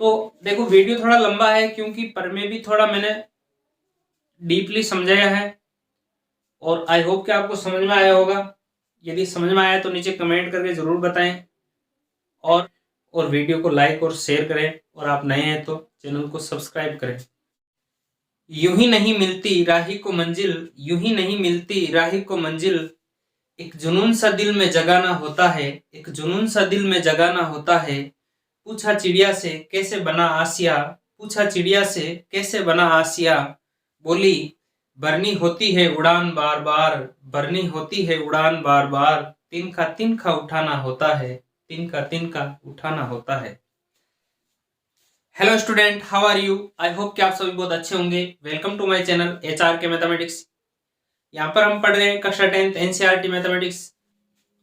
तो देखो वीडियो थोड़ा लंबा है क्योंकि पर में भी थोड़ा मैंने डीपली समझाया है और आई होप कि आपको समझ में आया होगा। यदि समझ में आया तो नीचे कमेंट करके ज़रूर बताएं और वीडियो को लाइक और शेयर करें और आप नए हैं तो चैनल को सब्सक्राइब करें। यूं ही नहीं मिलती राही को मंजिल, यूं ही नहीं मिलती राही को मंजिल, एक जुनून सा दिल में जगाना होता है, एक जुनून सा दिल में जगाना होता है। पूछा चिड़िया से कैसे बना आसिया, पूछा चिड़िया से कैसे बना आसिया, बोली भरनी होती है उड़ान बार बार, भरनी होती है उड़ान बार बार, तिनका उठाना होता है, तिनका उठाना होता है। Hello student, how are you? I hope कि आप सभी बहुत अच्छे होंगे। Welcome to my channel HR के मैथमेटिक्स। यहाँ पर हम पढ़ रहे हैं कक्षा 10th NCERT मैथमेटिक्स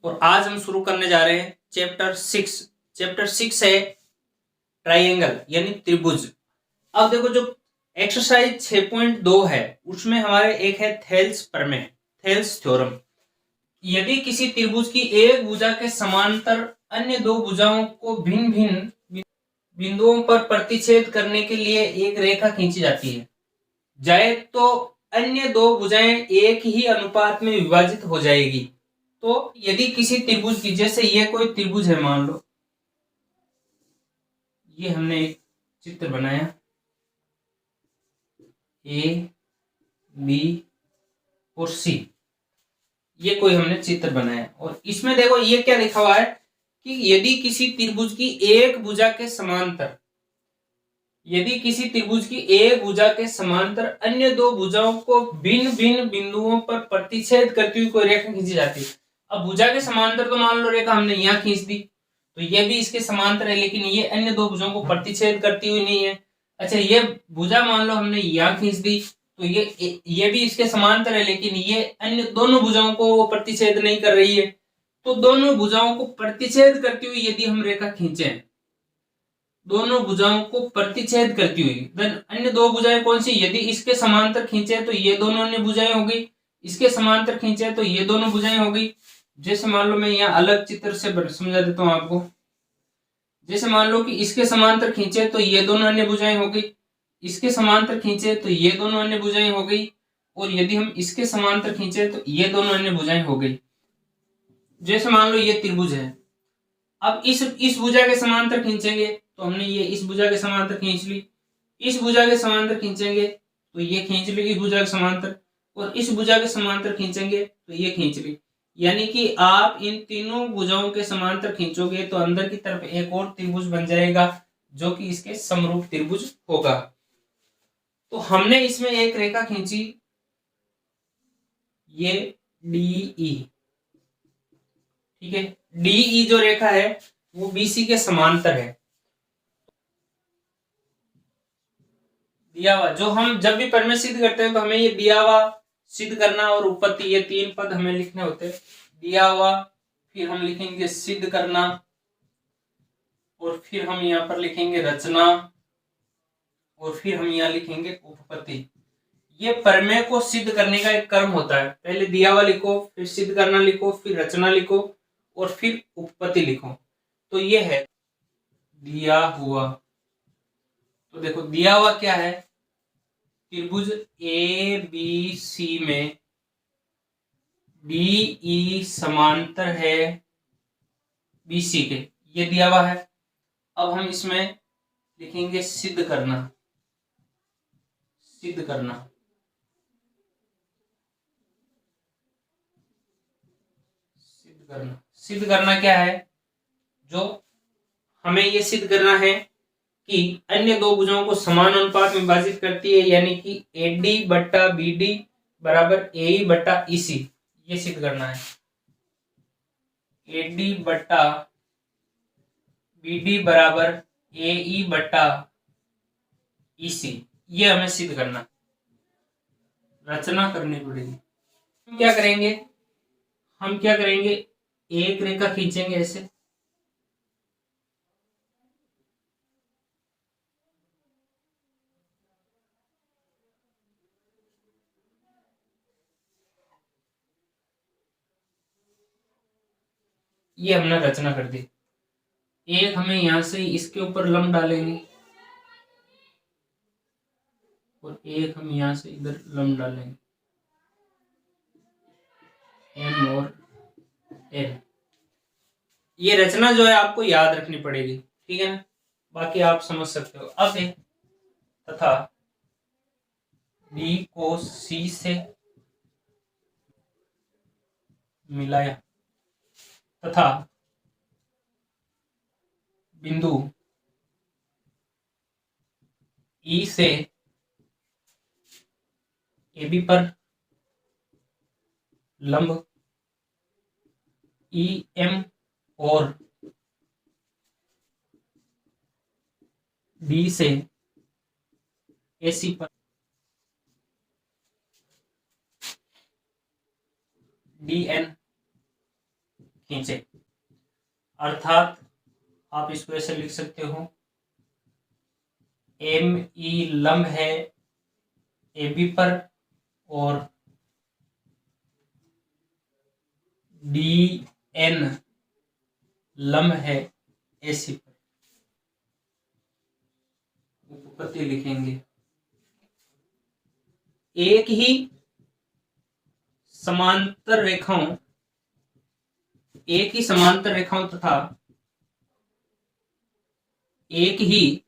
और आज हम शुरू करने जा रहे हैं चैप्टर 6। चैप्टर 6 है ट्राइंगल यानी त्रिभुज। अब देखो जो एक्सरसाइज 6.2 है उसमें हमारे एक है थेल्स प्रमेय, थेल्स थ्योरम। यदि किसी त्रिभुज की एक भुजा के समांतर अन्य दो भुजाओं को भिन्न भिन्न बिंदुओं पर प्रतिच्छेद करने के लिए एक रेखा खींची जाती है जाए तो अन्य दो भुजाएं एक ही अनुपात में विभाजित हो जाएगी। तो यदि किसी त्रिभुज की, जैसे ये कोई त्रिभुज है, मान लो ये हमने एक चित्र बनाया A, B और C, ये कोई हमने चित्र बनाया और इसमें देखो ये क्या लिखा हुआ है कि यदि किसी त्रिभुज की एक भुजा के समांतर, यदि किसी त्रिभुज की एक भुजा के समांतर अन्य दो भुजाओं को भिन्न भिन्न बिंदुओं पर प्रतिच्छेद करती हुई कोई रेखा खींची जाती है। अब भुजा के समांतर तो मान लो रेखा हमने यहाँ खींच दी तो ये भी इसके समांतर है, लेकिन ये अन्य दो भुजाओं को प्रतिच्छेद करती हुई नहीं है। अच्छा, ये भुजा मान लो हमने यहाँ खींच दी तो ये भी इसके समांतर है, लेकिन ये अन्य दोनों भुजाओं को वो प्रतिच्छेद नहीं कर रही है। तो दोनों भुजाओं को प्रतिच्छेद करती हुई यदि हम रेखा खींचे, दोनों भुजाओं को प्रतिच्छेद करती हुई, देन अन्य दो भुजाएं कौन सी, यदि इसके समांतर खींचे तो ये दोनों अन्य भुजाएं हो गई, इसके समांतर खींचे तो ये दोनों भुजाएं हो गई। जैसे मान लो मैं यहाँ अलग चित्र से समझा देता हूँ आपको। जैसे मान लो कि इसके समांतर खींचे तो ये दोनों अन्य भुजाएं हो गई, इसके समांतर खींचे तो ये दोनों अन्य भुजाएं हो गई, और यदि हम इसके समांतर खींचे तो ये दोनों अन्य भुजाएं हो गई। जैसे मान लो ये त्रिभुज है, अब इस भुजा के समांतर खींचेंगे तो हमने ये इस भुजा के समांतर खींच ली, इस भुजा के समांतर खींचेंगे तो ये खींच ली इस भुजा के समांतर, और इस भुजा के समांतर खींचेंगे तो ये खींच ली। यानी कि आप इन तीनों भुजाओं के समांतर खींचोगे तो अंदर की तरफ एक और त्रिभुज बन जाएगा जो कि इसके समरूप त्रिभुज होगा। तो हमने इसमें एक रेखा खींची, ये DE, ठीक है। DE जो रेखा है वो BC के समांतर है। दिया हुआ जो हम जब भी प्रमेय सिद्ध करते हैं तो हमें ये दिया हुआ सिद्ध करना और उपपत्ति, ये तीन पद हमें लिखने होते हैं। दिया हुआ, फिर हम लिखेंगे सिद्ध करना, और फिर हम यहाँ पर लिखेंगे रचना, और फिर हम यहाँ लिखेंगे उपपत्ति। ये प्रमेय को सिद्ध करने का एक क्रम होता है। पहले दिया हुआ लिखो, फिर सिद्ध करना लिखो, फिर रचना लिखो और फिर उपपत्ति लिखो। तो ये है दिया हुआ। तो देखो दिया हुआ क्या है, त्रिभुज ABC में DE समांतर है BC के, ये दिया हुआ है। अब हम इसमें लिखेंगे सिद्ध करना, सिद्ध करना, सिद्ध करना। सिद्ध करना क्या है, जो हमें ये सिद्ध करना है कि अन्य दो भुजाओं को समान अनुपात में विभाजित करती है, यानी कि AD बट्टा BD बराबर AE बट्टा EC, ये सिद्ध करना है। AD बट्टा BD बराबर AE बट्टा EC, ये हमें सिद्ध करना, रचना करनी पड़ेगी। हम क्या करेंगे, हम क्या करेंगे, एक रेखा खींचेंगे ऐसे, ये हमने रचना कर दी। एक हमें यहां से इसके ऊपर लंब डालेंगे, और एक हम यहाँ से इधर लंब डालेंगे, एम और एन। ये रचना जो है आपको याद रखनी पड़ेगी, ठीक है ना, बाकी आप समझ सकते हो। अब तथा डी को सी से मिलाया तथा बिंदु ई से ए बी पर लंब ई एम और डी से ए सी पर डी एन खींचे। अर्थात आप इसको ऐसे लिख सकते हो, एम ई लंब है ए बी पर और डी एन लंब है ए सी पर। उपपत्ति लिखेंगे, एक ही समांतर रेखाओं तथा एक ही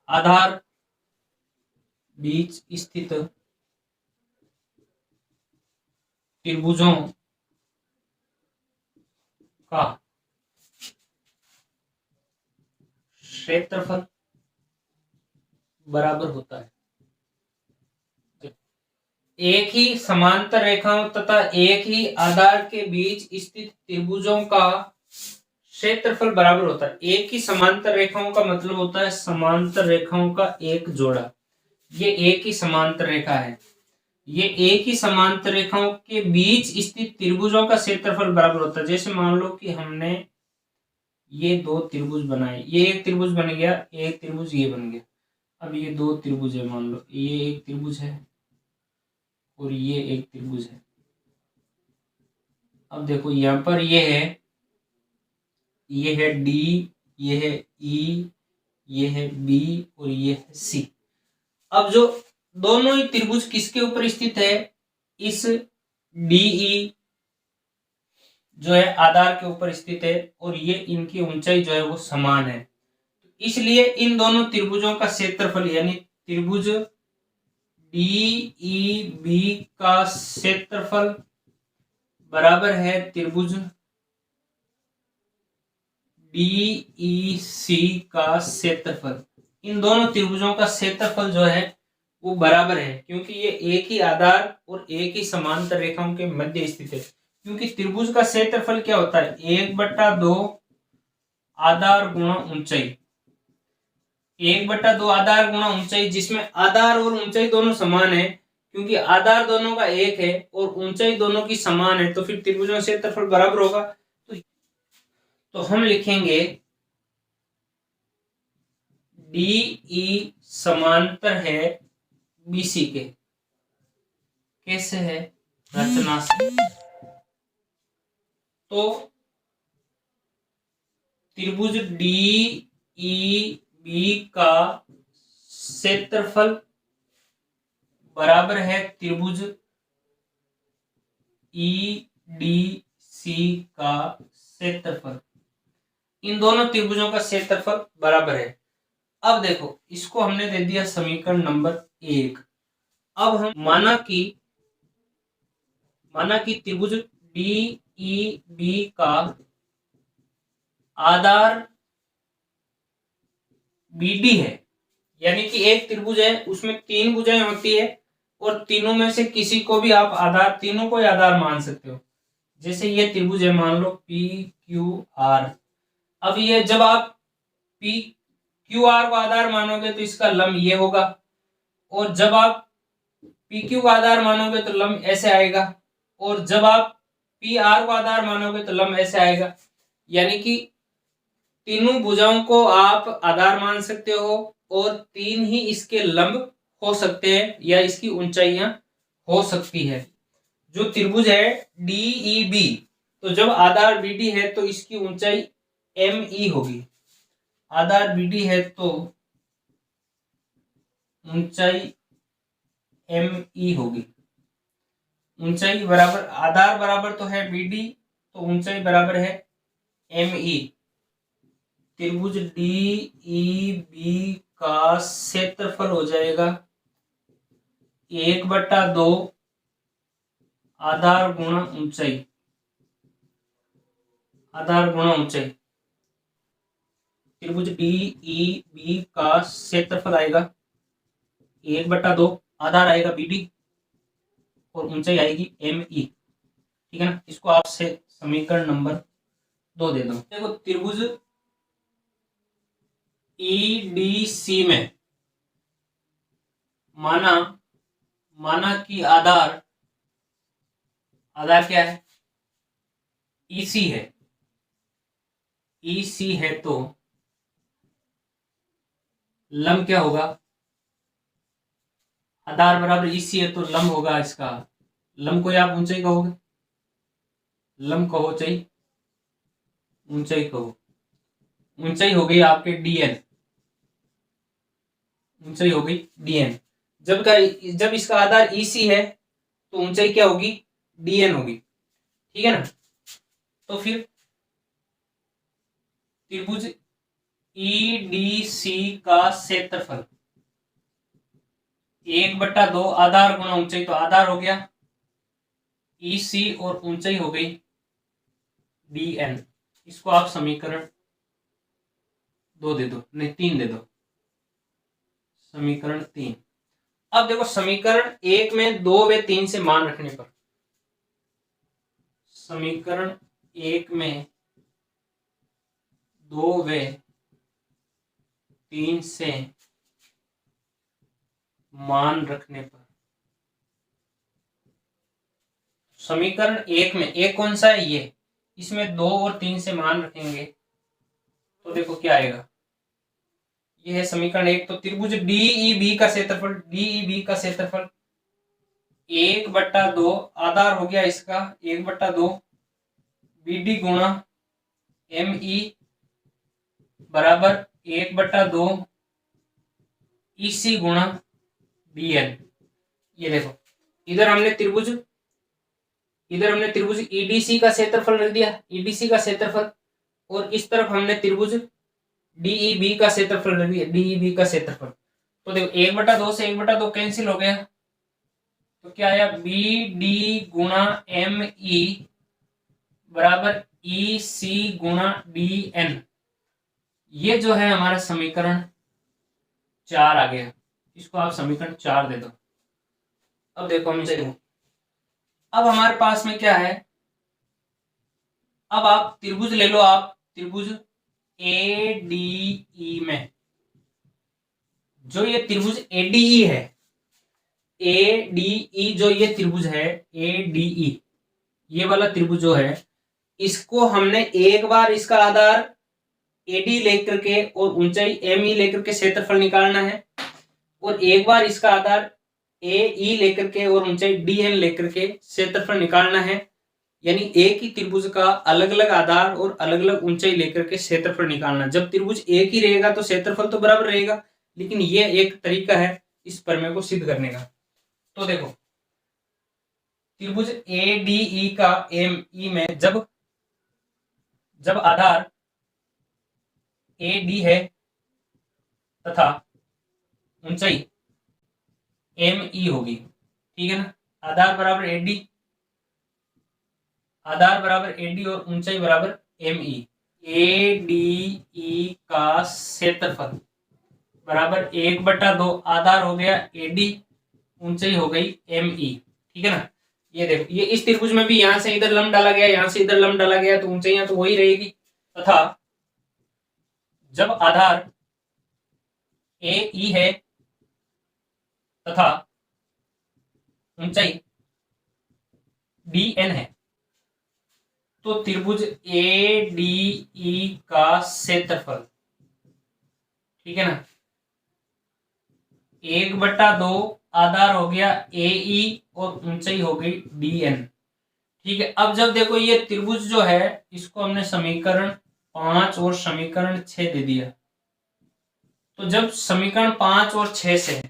आधार बीच स्थित त्रिभुजों का क्षेत्रफल बराबर होता है। एक ही समांतर रेखाओं तथा एक ही आधार के बीच स्थित त्रिभुजों का क्षेत्रफल बराबर होता है। एक ही समांतर रेखाओं का मतलब होता है समांतर रेखाओं का एक जोड़ा। ये एक ही समांतर रेखा है, ये एक ही समांतर रेखाओं के बीच स्थित त्रिभुजों का क्षेत्रफल बराबर होता है। जैसे मान लो कि हमने ये दो त्रिभुज बनाए, ये एक त्रिभुज बन गया, एक त्रिभुज ये बन गया। अब ये दो त्रिभुज है, मान लो ये एक त्रिभुज है और ये एक त्रिभुज है। अब देखो यहाँ पर ये है डी, ये है ई, ये है बी और ये है सी। अब जो दोनों ही त्रिभुज किसके ऊपर स्थित है, इस डीई जो है आधार के ऊपर स्थित है और ये इनकी ऊंचाई जो है वो समान है। इसलिए इन दोनों त्रिभुजों का क्षेत्रफल यानी त्रिभुज डीईबी का क्षेत्रफल बराबर है त्रिभुज डीईसी का क्षेत्रफल। इन दोनों त्रिभुजों का क्षेत्रफल जो है वो बराबर है, क्योंकि ये एक ही आधार और एक ही समांतर रेखाओं के मध्य स्थित है। क्योंकि त्रिभुज का क्षेत्रफल क्या होता है, 1/2 आधार गुणा ऊंचाई, 1/2 आधार गुणा ऊंचाई, जिसमें आधार और ऊंचाई दोनों समान है। क्योंकि आधार दोनों का एक है और ऊंचाई दोनों की समान है, तो फिर त्रिभुजों का क्षेत्रफल बराबर होगा। तो हम लिखेंगे डीई समांतर है बीसी के। कैसे है, रचना से। तो त्रिभुज डीईबी का क्षेत्रफल बराबर है त्रिभुज ईडीसी का क्षेत्रफल। इन दोनों त्रिभुजों का क्षेत्रफल बराबर है। अब देखो, इसको हमने दे दिया समीकरण नंबर 1। अब हम माना कि त्रिभुज डीईबी का आधार बीडी है, यानी कि एक त्रिभुज है, उसमें 3 भुजाएं होती है और तीनों में से किसी को भी आप आधार, तीनों को आधार मान सकते हो। जैसे ये त्रिभुज है, मान लो पी क्यू आर। अब ये जब आप पी क्यू आर को आधार मानोगे तो इसका लंब ये होगा, और जब आप पी क्यू को आधार मानोगे तो लंब ऐसे आएगा, और जब आप पी आर को आधार मानोगे तो लंब ऐसे आएगा। यानी कि तीनों भुजाओं को आप आधार मान सकते हो और 3 ही इसके लंब हो सकते हैं या इसकी ऊंचाइयां हो सकती है। जो त्रिभुज है डीईबी, तो जब आधार बीडी है तो इसकी ऊंचाई एम ई होगी। आधार बीडी है तो ऊंचाई एम ई होगी। ऊंचाई बराबर, आधार बराबर तो है बी डी, तो ऊंचाई बराबर है एम ई। त्रिभुज डी ई बी का क्षेत्रफल हो जाएगा 1/2 आधार गुणा ऊंचाई, आधार गुणा ऊंचाई। त्रिभुज डी ई बी का क्षेत्रफल आएगा 1/2, आधार आएगा बी डी और ऊंचाई आएगी एम ई। ठीक है ना, इसको आपसे समीकरण नंबर 2 दे दो। देखो त्रिभुज ई डी सी में माना कि आधार क्या है, ईसी है। ईसी है तो लंब क्या होगा, आधार बराबर ईसी है तो लंब होगा इसका, लंब को आप ऊंचाई कहोगे, लंब कहो चाहे ऊंचाई कहो, ऊंचाई हो गई आपके डीएन, ऊंचाई हो गई डीएन। जब इसका आधार ईसी है तो ऊंचाई क्या होगी, डीएन होगी। ठीक है ना, तो फिर त्रिभुज ईडीसी का क्षेत्रफल 1/2 आधार गुणा ऊंचाई, तो आधार हो गया ईसी और ऊंचाई हो गई डीएन। इसको आप समीकरण 2 दे दो, नहीं 3 दे दो, समीकरण 3। अब देखो समीकरण 1 में 2 व 3 से मान रखने पर, समीकरण 1 में 2 व 3 से मान रखने पर, समीकरण 1 में एक कौन सा है ये, इसमें 2 और 3 से मान रखेंगे तो देखो क्या आएगा, ये है समीकरण 1। तो त्रिभुज डीईबी का क्षेत्रफल, डीईबी का क्षेत्रफल 1/2 आधार हो गया इसका 1/2 बीडी गुणा एम ई बराबर 1/2 ईसी गुणा डीएन। ये देखो इधर हमने त्रिभुज ईडीसी का क्षेत्रफल रख दिया, ईडीसी का क्षेत्रफल, और इस तरफ हमने त्रिभुज डीईबी का क्षेत्रफल रख दिया, डीईबी का क्षेत्रफल। तो देखो 1/2 से 1/2 कैंसिल हो गया, तो क्या आया, बी डी गुणा एम ई बराबर ई सी गुणा डी एन। ये जो है हमारा समीकरण 4 आ गया, इसको आप समीकरण 4 दे दो। अब देखो हम देखो, अब हमारे पास में क्या है, अब आप त्रिभुज ले लो, आप त्रिभुज ए डी ई में, जो ये त्रिभुज एडीई है, एडीई जो ये त्रिभुज है एडीई, ये वाला त्रिभुज जो है, इसको हमने एक बार इसका आधार एडी लेकर के और ऊंचाई एम ई लेकर के क्षेत्रफल निकालना है, और एक बार इसका आधार ए ई लेकर के और ऊंचाई डी एन लेकर के क्षेत्रफल निकालना है। यानी एक ही त्रिभुज का अलग अलग आधार और अलग अलग ऊंचाई लेकर के क्षेत्रफल निकालना। जब त्रिभुज एक ही रहेगा तो क्षेत्रफल तो बराबर रहेगा, लेकिन ये एक तरीका है इस प्रमेय को सिद्ध करने का। तो देखो त्रिभुज ए डी ई का एम ई में जब आधार ए डी है तथा ऊंचाई एम ई होगी, ठीक है ना, आधार बराबर एडी, आधार बराबर एडी और ऊंचाई बराबर M E. A D E का क्षेत्रफल बराबर 1/2 आधार हो गया एडी, ऊंचाई हो गई एम ई। ठीक है ना, ये देखो ये इस त्रिभुज में भी यहां से इधर लंब डाला गया, यहां से इधर लंब डाला गया, तो ऊंचाइयां तो वही रहेगी। तथा जब आधार ए ई है तथा ऊंचाई डी एन है, तो त्रिभुज ए डी ई का क्षेत्रफल, ठीक है ना, 1/2 आधार हो गया ए ई और ऊंचाई हो गई डी एन। ठीक है, अब जब देखो ये त्रिभुज जो है, इसको हमने समीकरण 5 और समीकरण 6 दे दिया। तो जब समीकरण 5 और 6 से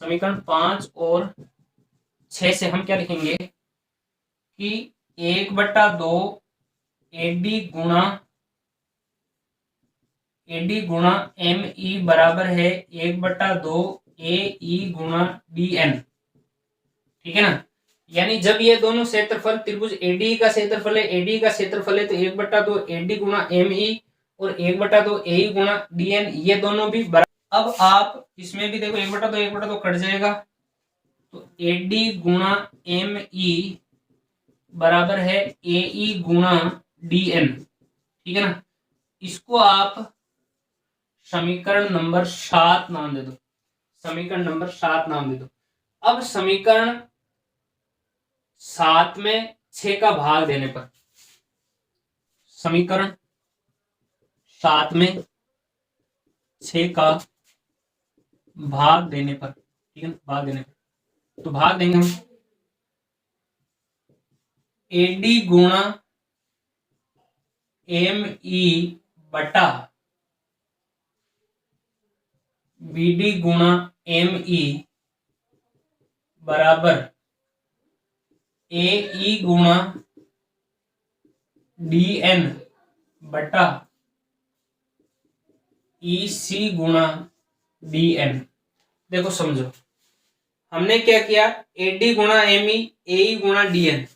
समीकरण 5 और 6 से हम क्या लिखेंगे कि 1/2 एडी गुणा एम ई बराबर है 1/2 ए ई गुणा डी एन। ठीक है ना, यानी जब ये दोनों क्षेत्रफल त्रिभुज एडी का क्षेत्रफल है, एडी का क्षेत्रफल है, तो 1/2 एडी गुणा एम ई और 1/2 ए ई गुणा डी एन, ये दोनों भी बराबर। अब आप इसमें भी देखो 1/2 कट जाएगा, तो एडी गुणा एम ई बराबर है ए ई गुणा डी एन। ठीक है ना, इसको आप समीकरण नंबर 7 नाम दे दो, समीकरण नंबर 7 नाम दे दो। अब समीकरण 7 में 6 का भाग देने पर, समीकरण 7 में 6 का भाग देने पर, ठीक है ना, भाग देने पर, तो भाग देंगे हम एडी गुणा एम ई बटा बीडी गुणा एम ई बराबर ए ई गुणा डी एन बटा ई सी गुणा डी एन। देखो समझो, हमने क्या किया, एडी गुणा एम ई ए ई गुणा डी एन,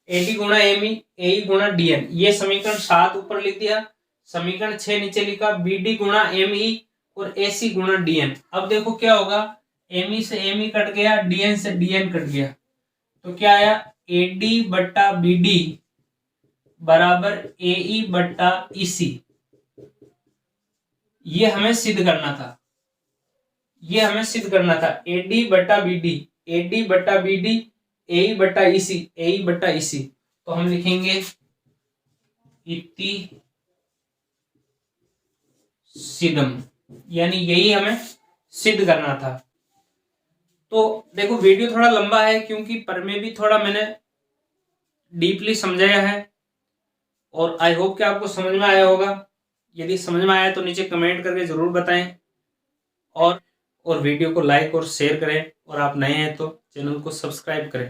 एडी गुणा एम ई ए ई गुणा डी एन, ये समीकरण 7 ऊपर लिख दिया, समीकरण 6 नीचे लिखा, बीडी गुणा एम ई और ए सी गुणा डी एन। अब देखो क्या होगा, एम ई से एम ई कट गया, डी एन से डी एन कट गया, तो क्या आया, एडी बट्टा बीडी बराबर ए ई बट्टा ई सी। ये हमें सिद्ध करना था, ये हमें सिद्ध करना था, एडी बट्टा बीडी, एडी बट्टा बीडी ए ई बट्टा ई सी, ए ई बट्टा ई सी। तो हम लिखेंगे इति सिद्धम, यानी यही हमें सिद्ध करना था। तो देखो वीडियो थोड़ा लंबा है क्योंकि पर में भी थोड़ा मैंने डीपली समझाया है, और आई होप कि आपको समझ में आया होगा। यदि समझ में आया तो नीचे कमेंट करके जरूर बताएं, और वीडियो को लाइक और शेयर करें, और आप नए हैं तो चैनल को सब्सक्राइब करें।